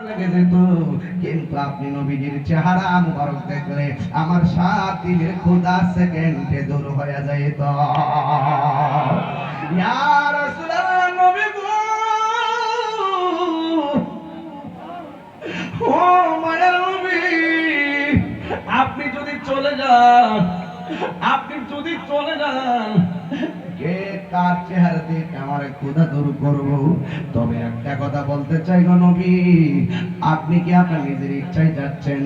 লেগে যেত, কিন্তু আপনি নবীজির চেহারা মুবারক দেখলে আমার 7 দিনের ক্ষুধা সেকেন্ডে দূর হয়ে যেত। ইয়া রাসূলুল্লাহ, নবী গো, ও মায়ের নবী, আপনি যদি চলে যান, আপনি যদি চলে যান, কে কার চেহারা দেখে আমার ক্ষুধা দূর করব? তবে একটা কথা বলতে চাই গো নবী, আপনি কি আপনার নিজের ইচ্ছায় যাচ্ছেন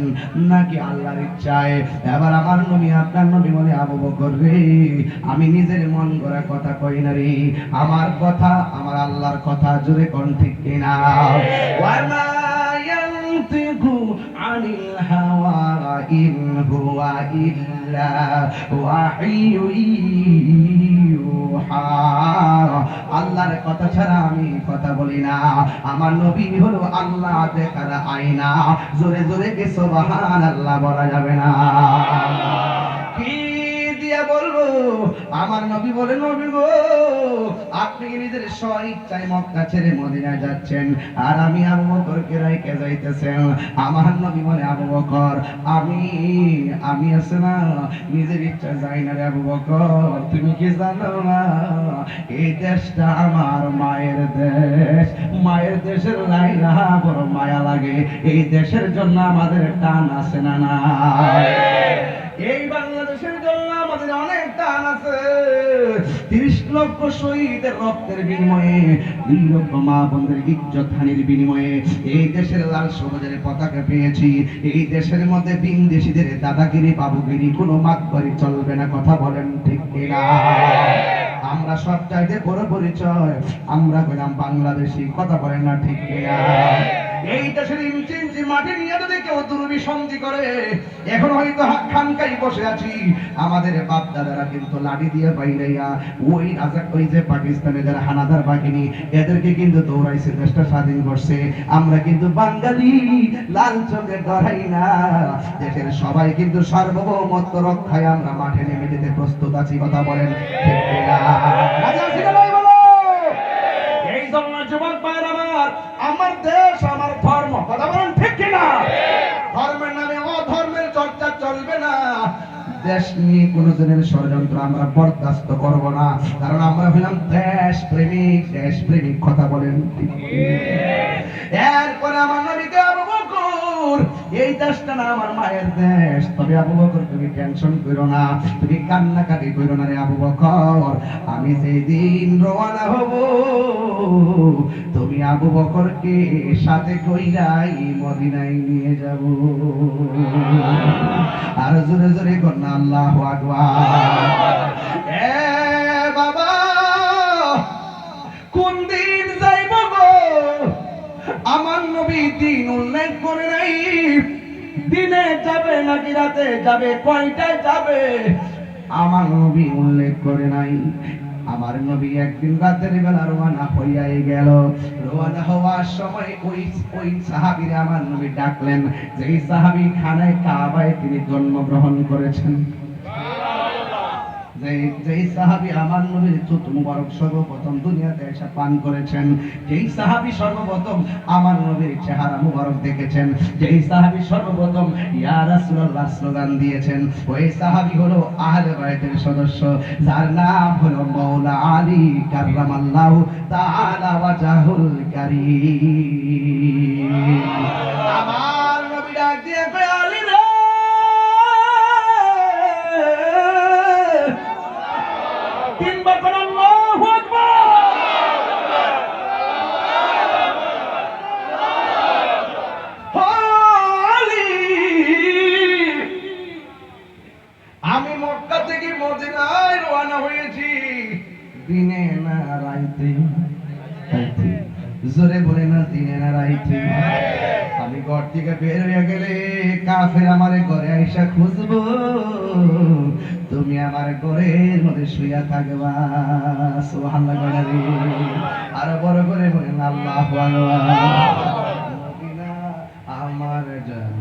নাকি আল্লাহর ইচ্ছায়? এবার আমার নবী, আপনার নবী বলে, আবু বকর রে, আমি নিজের মন গড়া কথা কই না রে, আমার কথা আমার আল্লাহর কথা, জোরে কোন ঠিক কিনা? ওয়ামা ইয়ানতিকু আনিল হাওয়া ইন হুয়া ইল্লা ওয়াহিয়ুন ইউহা। আল্লাহর কথা ছাড়া আমি কথা বলি না, আমার নবী হলো আল্লাহ দেখার আয়না। জোরে জোরে কি সুবহানাল্লাহ বলা যাবে না? কি দিয়া বলবো? আমার নবী বলে, নবী গো, আপনি নিজের স্বইচ্ছায় মক্কা ছেড়ে মদিনায় যাচ্ছেন, আর আমি আবু বকরকে রাইখে যাইতেছেন। আমার নবী বলে, আবু বকর, আমি আছে না, নিজের ইচ্ছা যাই না রে আবু বকর, তুমি কি জানো না এই দেশটা আমার মায়ের দেশ, মায়ের দেশের লাইলা বড় মায়া লাগে, এই দেশের জন্য আমাদের টান আছে না না? এই বাংলাদেশের জন্য আমাদের অনেক টান আছে। 30 লক্ষ শহীদের রক্তের বিনিময়ে, 2 লক্ষ মা বোনদের ইজ্জত হানির বিনিময়ে এই দেশের লাল সবুজের পতাকা পেয়েছি। এই দেশের মধ্যে বিদেশিদের দাদাগিরি বাবুগিরি কোনো মাতবাড়ি চলবে না, কথা বলেন ঠিক কিনা? আমরা সব চাইতে বড় পরিচয়, আমরা কইলাম বাংলাদেশি, কথা বলেন না ঠিক কিনা? এই দেশের ইঞ্চি ইঞ্চি মাটি নিয়ে যদি কেউ দুর্বিসন্ধি করে, এখন হয়তো খানকাই বসে আছি, আমাদের বাপ দাদারা কিন্তু লাঠি দিয়ে বাইরাইয়া ওই রাজা, ওই যে পাকিস্তানের যারা হানাদার বাহিনী, এদেরকে কিন্তু দৌড়াইছে, দেশটা স্বাধীন করছে। আমরা কিন্তু বাঙালি লাল চোখে ডরাই না, দেশের সবাই কিন্তু সার্বভৌমত্ব রক্ষায় আমরা মাঠে নেমে যেতে প্রস্তুত আছি, কথা বলেন ঠিক কিনা? রাজা আছি না বলো? এই জন্য যুবক ভাইরা আমার, আমার দেশ আমার ধর্ম, কথা বলেন ঠিক কিনা? ধর্মের নামে অধর্মের চর্চা চলবে না। দেশ নিয়ে কোন জনের ষড়যন্ত্র আমরা বরদাস্ত করব না, কারণ আমরা হলাম দেশ প্রেমিক, দেশ প্রেমিক, কথা বলেন ঠিক কিনা? এরপরে আমার নবীকে, আবু বকর, এই দেশটা না আমার মায়ের দেশ, তবে আবু বকর তুমি টেনশন করো না, তুমি কান্নাকাটি করো না রে আবু বকর, আমি যেদিন রওনা হব তুমি আবু বকরকে সাথে কইরাই মদিনায় নিয়ে যাব। আর জোরে জোরে কন্যা আল্লাহু আকবার। এ বাবা, কোন দিন যাইব গো? আমার নবী দিন উল্লেখ করে নাই, দিনে যাবে নাকি রাতে যাবে, কয়টায় যাবে, আমার নবী উল্লেখ করে নাই। আমার নবী একদিন রাতের বেলা রওনা হইয়াই গেল। রওনা হওয়ার সময় ওই সাহাবীরা আমার নবী ডাকলেন, যেই সাহাবী খানায় কাবায় তিনি জন্মগ্রহণ করেছেন, যেই সাহাবী আমার নবীর চুত মুবারক সর্বপ্রথম দুনিয়াতে এসে পান করেছেন, যেই সাহাবী সর্বপ্রথম আমার নবীর চেহারা মুবারক দেখেছেন, যেই সাহাবী সর্বপ্রথম ইয়া রাসূলুল্লাহ স্লোগান দিয়েছেন, ওই সাহাবী হলো আহলে বাইতের সদস্য, যার নাম হলো মাওলা আলী কাররামাল্লাহু তাআলা ওয়াজহুল কারীম। আমার নবী ডাক দিয়ে কয়, আলী রে, তিনবার করে আল্লাহু আকবার। আলী, আমি মক্কা থেকে মদিনায় রওনা হয়েছি, দিনে না রাইতে, জোরে বলে না দিনে না রাইতে। আমি ঘর থেকে বের হয়ে গেলে কাফের আমারে ঘরে আইসা খুঁজবো, তুমি আমার ঘরের মধ্যে শুইয়া থাকবা। সুবহানাল্লাহ বলে, আর বড় করে বলেন আল্লাহু আকবার। মদিনা আমার জান,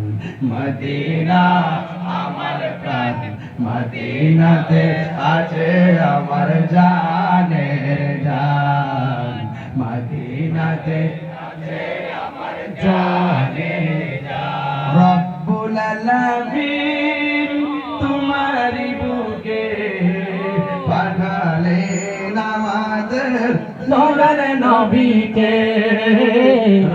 মদিনা আমার প্রাণ, মদিনাতে আছে আমার জানের জান, মদিনাতে আছে আমার জানে রব্বুল আলামিন তোমারি বুকে পাঠালেন আমাদের দয়াল নবীকে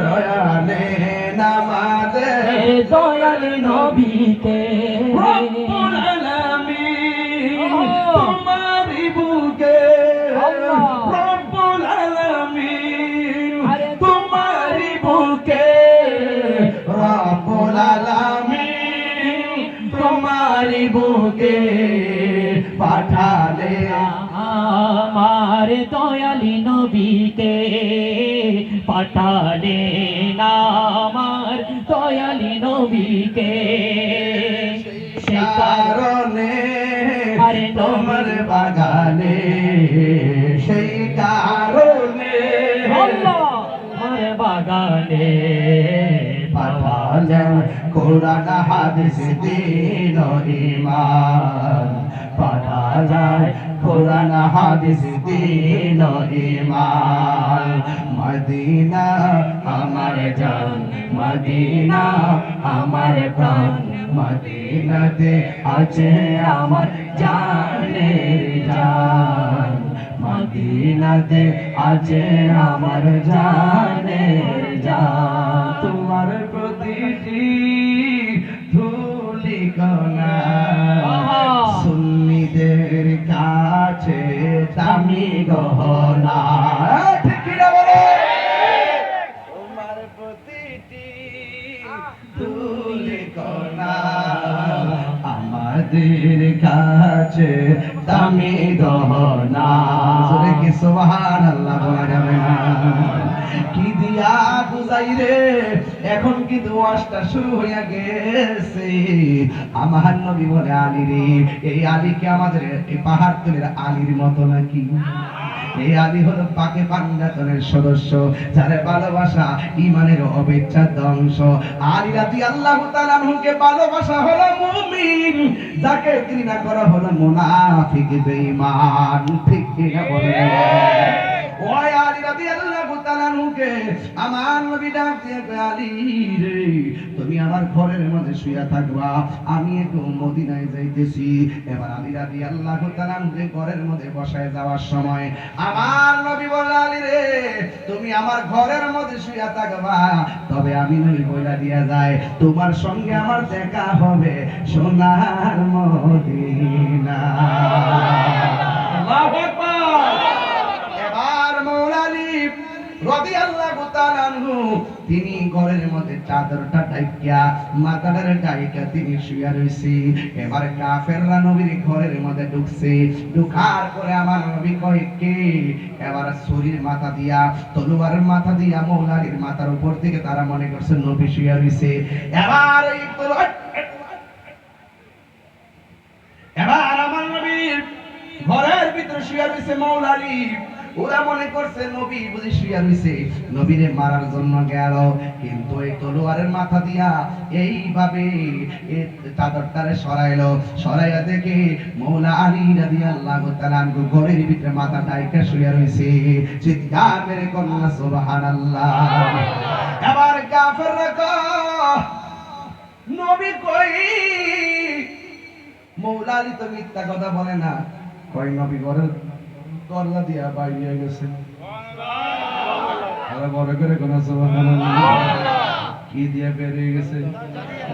দয়ালেন আমাদের দয়াল নবীকে রব্বুল আলামিন তোমারি বুকে রব্বুল আলামিন তোমারি বুকে রব্বুল আলামিন তোমারি বুকে পাঠালে আমার দয়ালি নবীকে পাঠালেন আমার দয়ালি নবীকে সে কারণে আরে তোমার বাগানে সেই কারণে আমার বাগানে পাঠালেন কোরআন হাদিস দ্বীন ও ঈমান পাঠালেন কোরআন হাদিস দ্বীন ও ঈমান মদিনা আমার জান মদিনা আমার প্রাণ মদিনাতে আছে আমার জানের জান মদিনাতে আছে আমার জানের জান তোমার প্রতিটি ধুলি কণা সুন্নিদের কাছে দামি গহনা ঠিক কি না বলে তোমার প্রতিটি ধুলি কণা আমাদের কাছে দামি গহনা জোরে কি সুবহানাল্লাহ বলা যাবে না কি দিয়া বুঝাই রে এখন কি দোয়াশটা শুরু হইয়া গেছে আমার নবী বলে আলী রে এই আলী কি আমাদের এই পাহাড় তুলের আলীর মতো নাকি এই আলী হলো পাকে পাঞ্জাতনের সদস্য যারে ভালোবাসা ঈমানের অবিচ্ছা ধ্বংস আলী রাদিয়াল্লাহু তাআলা আনহুকে ভালোবাসা হলো মুমিন যাকে ঘৃণা করা হলো মুনাফিক বেঈমান ঠিক কি না বলেন ওই আলী রাদিয়াল্লাহু তাআলা আনহুকে আমার নবী ডাক দিয়ে আলী রে তুমি আমার ঘরের মধ্যে শুয়ে থাকবা আমি একটু মদিনায় যাইতেছি এবার আলী রাদিয়াল্লাহু তাআলা আনহুকে ঘরের মধ্যে বসায় যাওয়ার সময় আমার নবী বললেন আলী রে তুমি আমার ঘরের মধ্যে শুয়ে থাকবা তবে আমি নবী বইলা দিয়া যায় তোমার সঙ্গে আমার দেখা হবে সোনার মদিনা আল্লাহু আকবার এবার মওলা আলী রাদিয়াল্লাহু তাআলা আনহু তিনি ঘরের মধ্যে চাদরটা ঢাইকা মাথাটা ঢাইকা তিনি শুয়ে রইছে এবার কাফেররা নবীর ঘরের মধ্যে ঢুকছে ঢুকার পরে আমার নবী কয় কে এবার ছুরির মাথা দিয়া তলোয়ারের মাথা দিয়া মওলা আলীর মাথার উপর থেকে তারা মনে করছে নবী শুয়ে রইছে এবার এই তলোয়ার এবার আমার নবীর ঘরের ভিতরে শুয়ে রইছে মওলা আলী ওরা মনে করছে নবী বুঝি শুয়ে রইছে নবীরে মারার জন্য গেল কিন্তু এই তলোয়ারের মাথা দিয়া এইভাবে এই চাদরটারে সরাইলো সরাইয়া দেখে মওলা আলী রাদিয়াল্লাহু তাআলা আনহু ঘরের ভিতরে মাথা ঢাইকা শুয়ে রইছে চিৎকার মেরে কন্যা সুবহানাল্লাহ এবার কাফেররা কয় নবী কই মওলা আলী তো মিথ্যা কথা বলে না কই নবী ঘরের দরজা দিয়া বাইরে গেছে আরে বড় করে কোন সুবহানাল্লাহ কি দিয়ে বেরিয়ে গেছে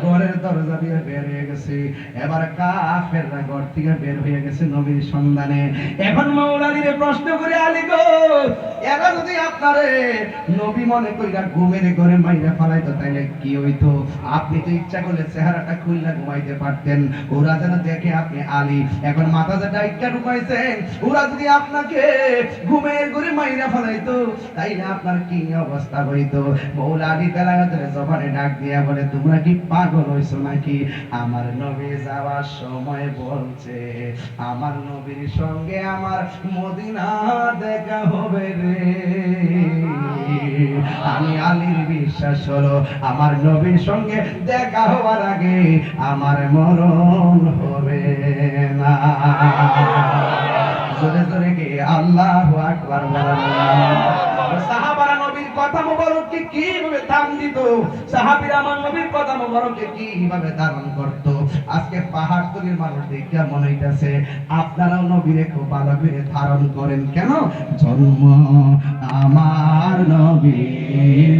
ঘরের দরজা দিয়ে বের হয়ে গেছে এবার কাফেররা ঘর থেকে বের হয়ে গেছে নবীর সন্ধানে এখন মওলা আলীরে প্রশ্ন করে আলী গো এরা যদি আপনারে নবী মনে কইরা ঘুমের ঘরে মাইরা ফেলাইতো তাইলে কি হইতো আপনি তো ইচ্ছা করলে চেহারাটা খুললা ঘুমাইতে পারতেন ওরা যেন দেখে আপনি আলী এখন মাথা যেটা ইচ্ছা ঢুকাইছেন ওরা যদি আপনাকে ঘুমের ঘরে মাইরা ফেলাইতো তাইলে আপনার কি অবস্থা হইতো মওলা আলী বেলায়েতের জবানে ডাক দিয়া বলে তোমরা কি পাগল হইছো নাকি আমার নবী যাওয়ার সময় বলছে আমার নবীর সঙ্গে আমার মদিনা দেখা হবে রে আমি আলীর বিশ্বাস হলো আমার নবীর সঙ্গে দেখা হওয়ার আগে আমার মরণ হবে না জোরে জোরে কি আল্লাহু আকবার বলেন সাহাবারা নবীর কথা মোবারক মোবারককে কিভাবে দাম দিত, সাহাবীরা আমার নবীর কথা মোবারককে কিভাবে ধারণ করত। আজকে পাহাড়তলির মানুষ দেখিয়া মনে হইতাছে আপনারাও নবীরে খুব ভালো করে ধারণ করেন। কেন? জন্ম আমার নবীর